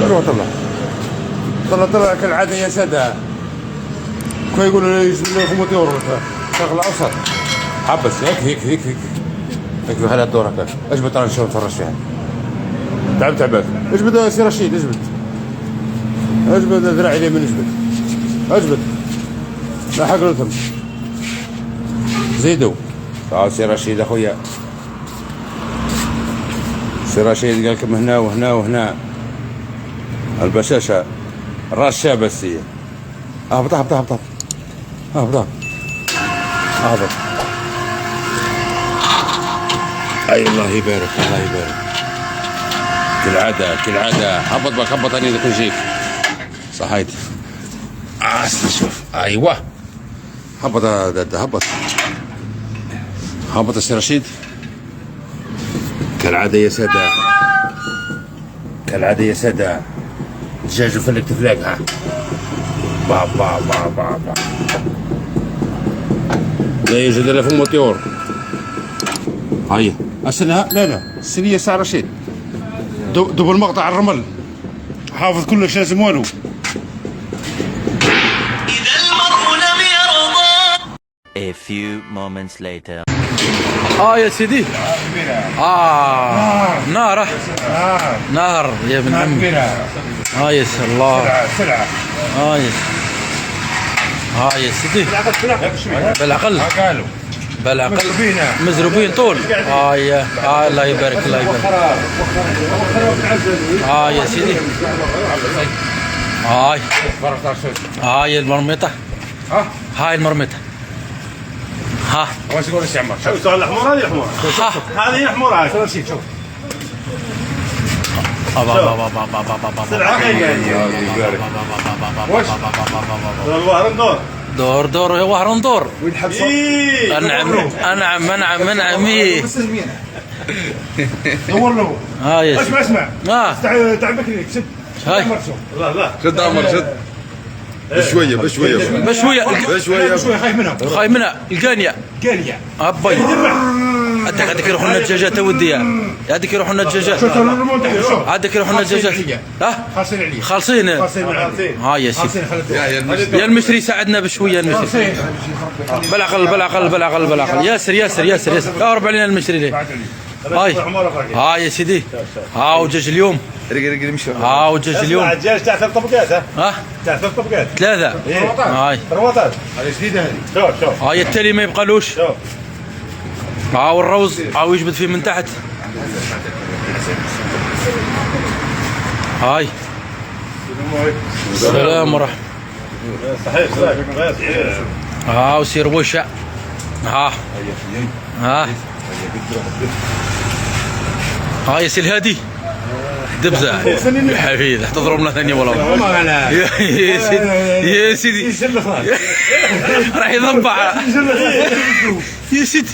طلع طلع طلع طلع كالعاده يا ساده. كي يقولوا يجبدوا لكم موتور الشرق الاوسط. حبس هيك في هذا الدور هكا. اجبد راه نشوف نتفرج فيها. تعبت اجبد سي رشيد اجبد ذراعي اليمين اجبد لا حق لكم زيدوا. تعال سي رشيد اخويا. سي رشيد قال لكم هنا وهنا البشاشه الرشه بس هي. اهبط اي الله يبارك كالعاده. هبط اني ذاك نجيك صحيت. شوف ايوه هبط هبط يا سي رشيد. كالعاده يا ساده دجاج وفلك تفلاق. ها با لا يوجد الا في الموتور. هيا أسنها لا السنية سي رشيد دبل مقطع الرمل حافظ كلش لازم والو. إذا المرء لم يرضى. A few moments later. يا سيدي. نار نار يا ابن عمي. يا الله. سلعة. يا سيدي. بالعقل. مزروبين طول. الله يبارك يا سيدي. هاي المرمطة. هاي المرمطة. واش تقول يا عمر؟ شوف الحمور هذه الحمور هذه شوف. دور وهرن دور. وين حبسه؟ انعم دور له. يا سيدي. اسمع تعبك ليك شد. هاي لا شد عمر شد بشويه خايف منها القانية ابي. عندك يروحوا لنا الدجاجات ودي. عندك يروحوا لنا الدجاجات. عندك يروحوا لنا الدجاجات. خالصين. يا سيدي. يا المشري ساعدنا بشويه المشري. بالعقل ياسر اهرب علينا المشري ليه. هاي يا سيدي. ودجاج اليوم. ودجاج اليوم. الدجاج تاع 3 طبقات. تاع 3 طبقات. 3. هاي رواتات. هذه جديده هذه. شوف هاي التالي ما يبقالوش. والروز يجبد فيه من تحت. هاي السلام ورحمة. صحيح. وسير وشع. يا سي الهادي دبزة يا حبيبي تضربنا ثانية والله. يا سيدي راح يضبع يا سيدي.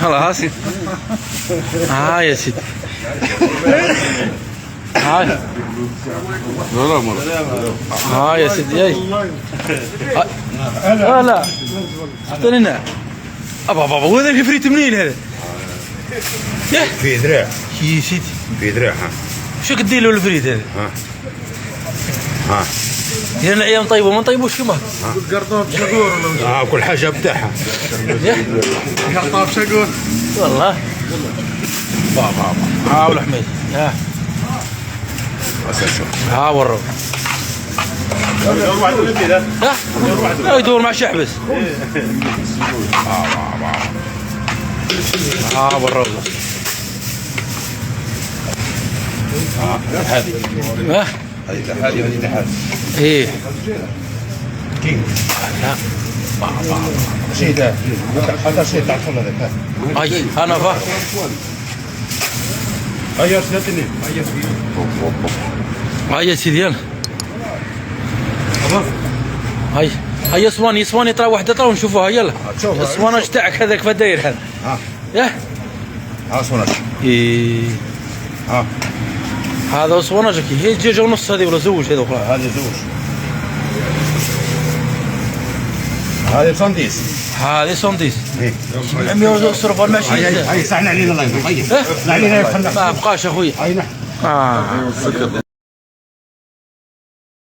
خلاص. يا سيدي. يا سيدي. لا استنى. وهذا الكفريت منين هذا؟ في ذراع يا سيدي. في ذراع. شو قد له الفريت هذا؟ هنا الايام طيبه ما نطيبوش كما قرطاب شقور كل حاجه بتاعها. قرطاب شقور والله. والحميد. وروا. يدور مع شحبس. وروا. هذه لحاد. ايه لا شيء ده هذا شيء تاع الفل هذاك. انا فا هيا سنتني يا سيدي. يلا هيا اسواني ترى وحده ترى ونشوفوها. يلا اسوانج تاعك هذاك فداير هذا. اسوانج. هذا اسوانجك هي دجاجه ونص هذه ولا زوج هذا اخرى. هذه زوج. هذه صنديس. هذه صنديس 700 يورو صرف الماشي هاي صحنا علينا الله يبارك. ما بقاش اخويا. اي نعم.